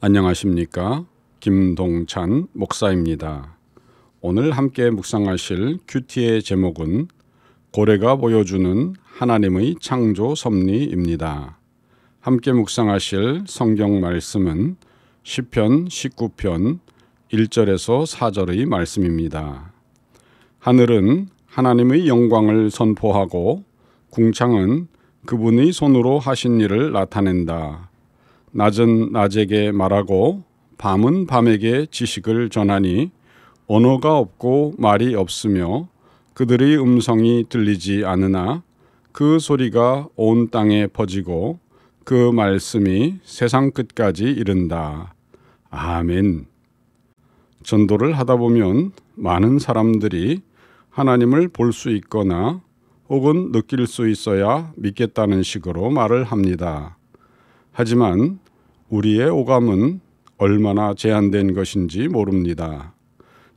안녕하십니까? 김동찬 목사입니다. 오늘 함께 묵상하실 큐티의 제목은 고래가 보여주는 하나님의 창조 섭리입니다. 함께 묵상하실 성경 말씀은 시편 19편 1절에서 4절의 말씀입니다. 하늘은 하나님의 영광을 선포하고 궁창은 그분의 손으로 하신 일을 나타낸다. 낮은 낮에게 말하고 밤은 밤에게 지식을 전하니 언어가 없고 말이 없으며 그들의 음성이 들리지 않으나 그 소리가 온 땅에 퍼지고 그 말씀이 세상 끝까지 이른다. 아멘. 전도를 하다 보면 많은 사람들이 하나님을 볼 수 있거나 혹은 느낄 수 있어야 믿겠다는 식으로 말을 합니다. 하지만 우리의 오감은 얼마나 제한된 것인지 모릅니다.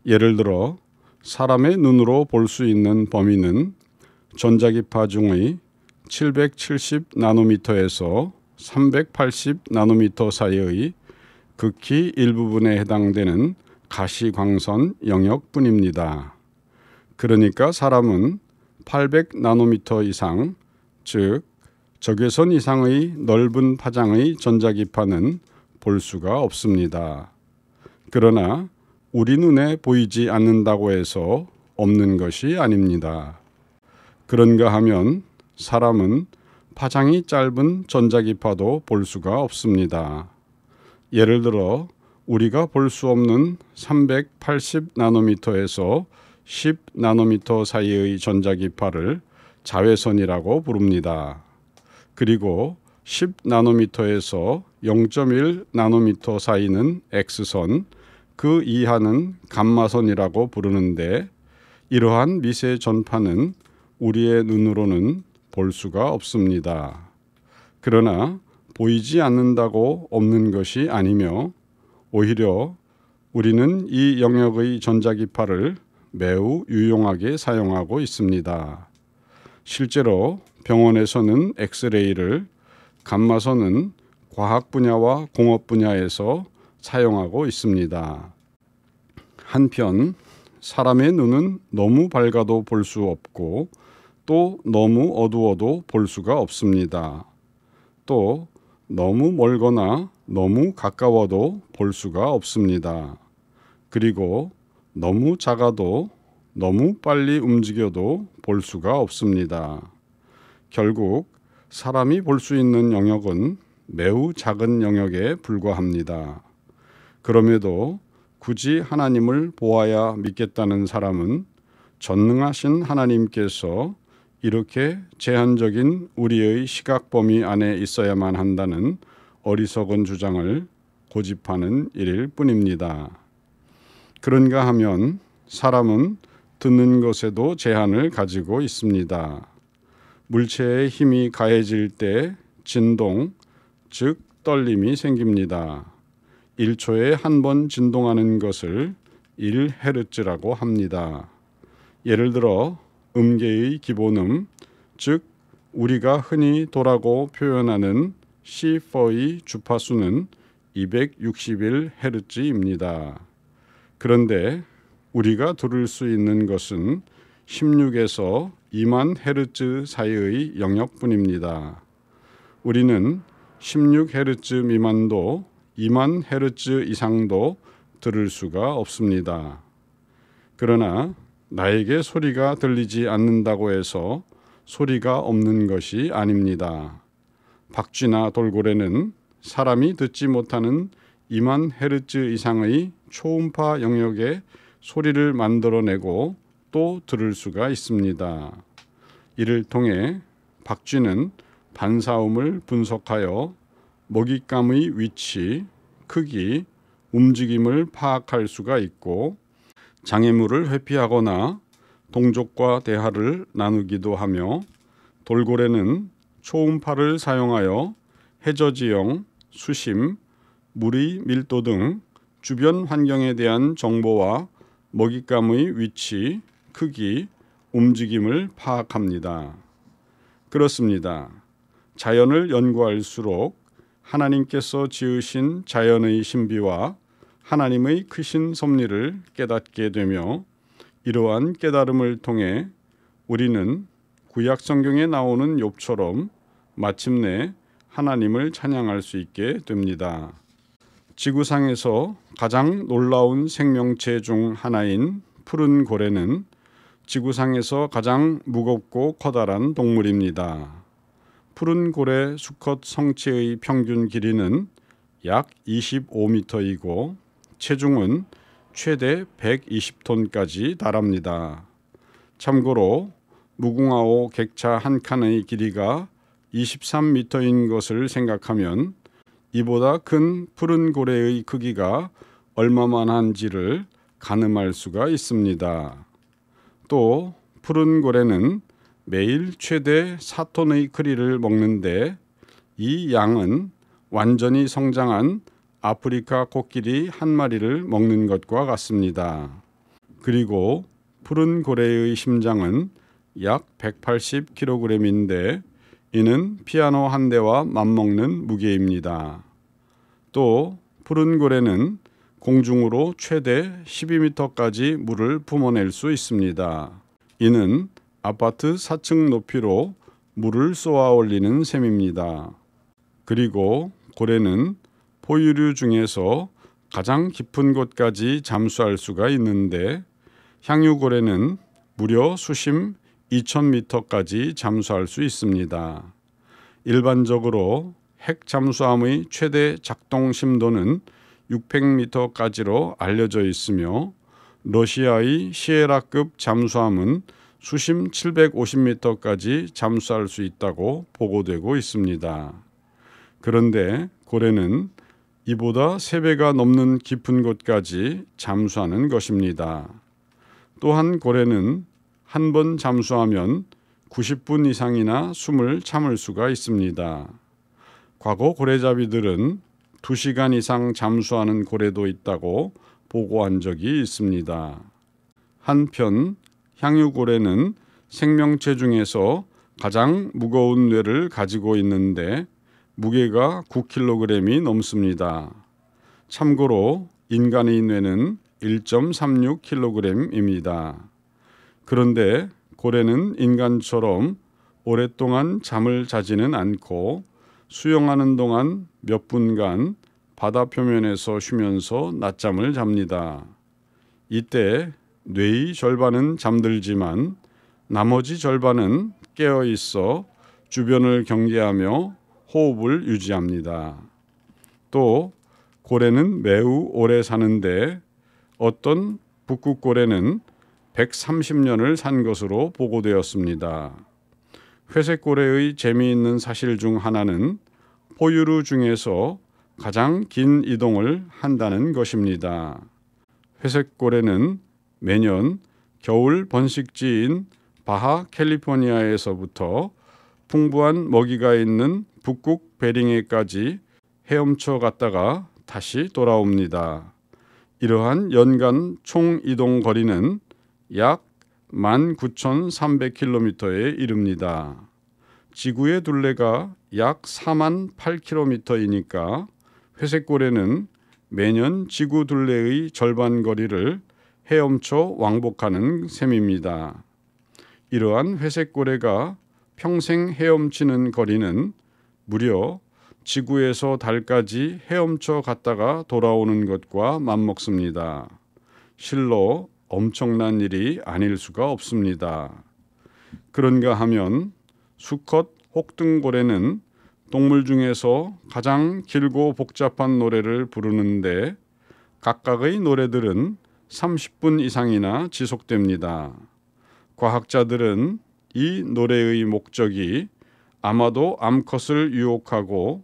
예를 들어 사람의 눈으로 볼 수 있는 범위는 전자기파 중의 770나노미터에서 380나노미터 사이의 극히 일부분에 해당되는 가시광선 영역뿐입니다. 그러니까 사람은 800나노미터 이상, 즉 적외선 이상의 넓은 파장의 전자기파는 볼 수가 없습니다. 그러나 우리 눈에 보이지 않는다고 해서 없는 것이 아닙니다. 그런가 하면 사람은 파장이 짧은 전자기파도 볼 수가 없습니다. 예를 들어 우리가 볼 수 없는 380나노미터에서 10나노미터 사이의 전자기파를 자외선이라고 부릅니다. 그리고 10나노미터에서 0.1나노미터 사이는 X선, 그 이하는 감마선이라고 부르는데 이러한 미세 전파는 우리의 눈으로는 볼 수가 없습니다. 그러나 보이지 않는다고 없는 것이 아니며 오히려 우리는 이 영역의 전자기파를 매우 유용하게 사용하고 있습니다. 실제로 병원에서는 엑스레이를, 감마선은 과학 분야와 공업 분야에서 사용하고 있습니다. 한편 사람의 눈은 너무 밝아도 볼 수 없고 또 너무 어두워도 볼 수가 없습니다. 또 너무 멀거나 너무 가까워도 볼 수가 없습니다. 그리고 너무 작아도 너무 빨리 움직여도 볼 수가 없습니다. 결국 사람이 볼 수 있는 영역은 매우 작은 영역에 불과합니다. 그럼에도 굳이 하나님을 보아야 믿겠다는 사람은 전능하신 하나님께서 이렇게 제한적인 우리의 시각 범위 안에 있어야만 한다는 어리석은 주장을 고집하는 일일 뿐입니다. 그런가 하면 사람은 듣는 것에도 제한을 가지고 있습니다. 물체의 힘이 가해질 때 진동, 즉 떨림이 생깁니다. 1초에 한 번 진동하는 것을 1헤르츠라고 합니다. 예를 들어 음계의 기본음, 즉 우리가 흔히 도라고 표현하는 C4의 주파수는 261헤르츠입니다. 그런데 우리가 들을 수 있는 것은 16에서 2만 헤르츠 사이의 영역뿐입니다. 우리는 16헤르츠 미만도 2만 헤르츠 이상도 들을 수가 없습니다. 그러나 나에게 소리가 들리지 않는다고 해서 소리가 없는 것이 아닙니다. 박쥐나 돌고래는 사람이 듣지 못하는 2만 헤르츠 이상의 초음파 영역에 소리를 만들어내고 또 들을 수가 있습니다. 이를 통해 박쥐는 반사음을 분석하여 먹잇감의 위치, 크기, 움직임을 파악할 수가 있고 장애물을 회피하거나 동족과 대화를 나누기도 하며 돌고래는 초음파를 사용하여 해저지형, 수심, 물의 밀도 등 주변 환경에 대한 정보와 먹잇감의 위치, 크기, 움직임을 파악합니다. 그렇습니다. 자연을 연구할수록 하나님께서 지으신 자연의 신비와 하나님의 크신 섭리를 깨닫게 되며 이러한 깨달음을 통해 우리는 구약 성경에 나오는 욥처럼 마침내 하나님을 찬양할 수 있게 됩니다. 지구상에서 가장 놀라운 생명체 중 하나인 푸른 고래는 지구상에서 가장 무겁고 커다란 동물입니다. 푸른 고래 수컷 성체의 평균 길이는 약 25m이고 체중은 최대 120톤까지 달합니다. 참고로 무궁화호 객차 한 칸의 길이가 23m인 것을 생각하면 이보다 큰 푸른 고래의 크기가 얼마만한지를 가늠할 수가 있습니다. 또 푸른 고래는 매일 최대 4톤의 크리를 먹는데 이 양은 완전히 성장한 아프리카 코끼리 한 마리를 먹는 것과 같습니다. 그리고 푸른 고래의 심장은 약 180kg인데 이는 피아노 한 대와 맞먹는 무게입니다. 또 푸른 고래는 공중으로 최대 12m까지 물을 뿜어낼 수 있습니다. 이는 아파트 4층 높이로 물을 쏘아 올리는 셈입니다. 그리고 고래는 포유류 중에서 가장 깊은 곳까지 잠수할 수가 있는데 향유고래는 무려 수심 2000m까지 잠수할 수 있습니다. 일반적으로 핵 잠수함의 최대 작동 심도는 600m까지로 알려져 있으며 러시아의 시에라급 잠수함은 수심 750m까지 잠수할 수 있다고 보고되고 있습니다. 그런데 고래는 이보다 3배가 넘는 깊은 곳까지 잠수하는 것입니다. 또한 고래는 한 번 잠수하면 90분 이상이나 숨을 참을 수가 있습니다. 과거 고래잡이들은 2시간 이상 잠수하는 고래도 있다고 보고한 적이 있습니다. 한편 향유고래는 생명체 중에서 가장 무거운 뇌를 가지고 있는데 무게가 9kg이 넘습니다. 참고로 인간의 뇌는 1.36kg입니다. 그런데 고래는 인간처럼 오랫동안 잠을 자지는 않고 수영하는 동안 몇 분간 바다 표면에서 쉬면서 낮잠을 잡니다. 이때 뇌의 절반은 잠들지만 나머지 절반은 깨어 있어 주변을 경계하며 호흡을 유지합니다. 또 고래는 매우 오래 사는데 어떤 북극고래는 130년을 산 것으로 보고되었습니다. 회색고래의 재미있는 사실 중 하나는 포유류 중에서 가장 긴 이동을 한다는 것입니다. 회색고래는 매년 겨울 번식지인 바하 캘리포니아에서부터 풍부한 먹이가 있는 북극 베링해까지 헤엄쳐 갔다가 다시 돌아옵니다. 이러한 연간 총 이동 거리는 약 19,300km에 이릅니다. 지구의 둘레가 약 48,000km이니까 회색고래는 매년 지구 둘레의 절반 거리를 헤엄쳐 왕복하는 셈입니다. 이러한 회색고래가 평생 헤엄치는 거리는 무려 지구에서 달까지 헤엄쳐 갔다가 돌아오는 것과 맞먹습니다. 실로 엄청난 일이 아닐 수가 없습니다. 그런가 하면 수컷 혹등고래는 동물 중에서 가장 길고 복잡한 노래를 부르는데 각각의 노래들은 30분 이상이나 지속됩니다. 과학자들은 이 노래의 목적이 아마도 암컷을 유혹하고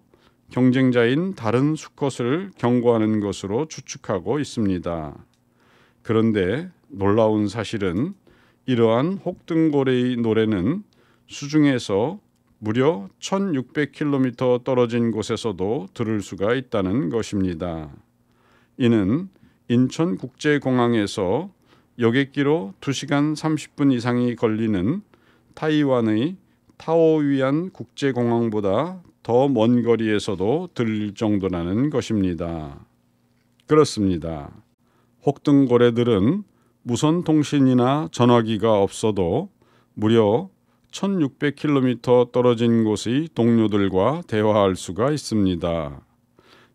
경쟁자인 다른 수컷을 경고하는 것으로 추측하고 있습니다. 그런데 놀라운 사실은 이러한 혹등고래의 노래는 수중에서 무려 1600km 떨어진 곳에서도 들을 수가 있다는 것입니다. 이는 인천국제공항에서 여객기로 2시간 30분 이상이 걸리는 타이완의 타오위안 국제공항보다 더 먼 거리에서도 들릴 정도라는 것입니다. 그렇습니다. 혹등고래들은 무선 통신이나 전화기가 없어도 무려 1600km 떨어진 곳의 동료들과 대화할 수가 있습니다.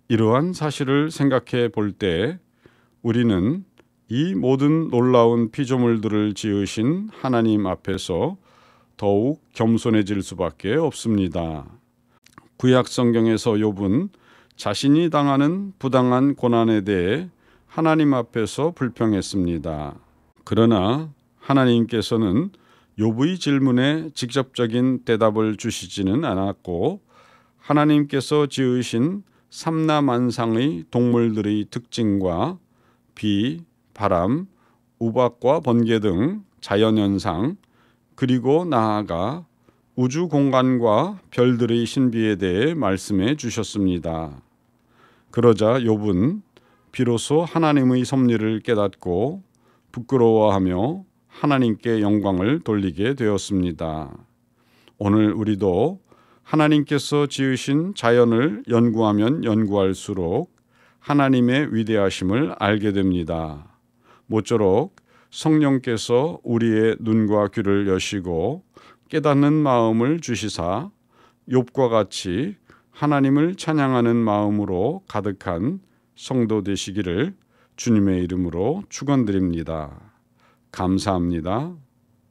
이러한 사실을 생각해 볼 때 우리는 이 모든 놀라운 피조물들을 지으신 하나님 앞에서 더욱 겸손해질 수밖에 없습니다. 구약 성경에서 욥은 자신이 당하는 부당한 고난에 대해 하나님 앞에서 불평했습니다. 그러나 하나님께서는 욥의 질문에 직접적인 대답을 주시지는 않았고 하나님께서 지으신 삼라만상의 동물들의 특징과 비, 바람, 우박과 번개 등 자연현상 그리고 나아가 우주 공간과 별들의 신비에 대해 말씀해 주셨습니다. 그러자 욥은 비로소 하나님의 섭리를 깨닫고 부끄러워하며 하나님께 영광을 돌리게 되었습니다. 오늘 우리도 하나님께서 지으신 자연을 연구하면 연구할수록 하나님의 위대하심을 알게 됩니다. 모쪼록 성령께서 우리의 눈과 귀를 여시고 깨닫는 마음을 주시사 욥과 같이 하나님을 찬양하는 마음으로 가득한 성도 되시기를 주님의 이름으로 축원드립니다. 감사합니다.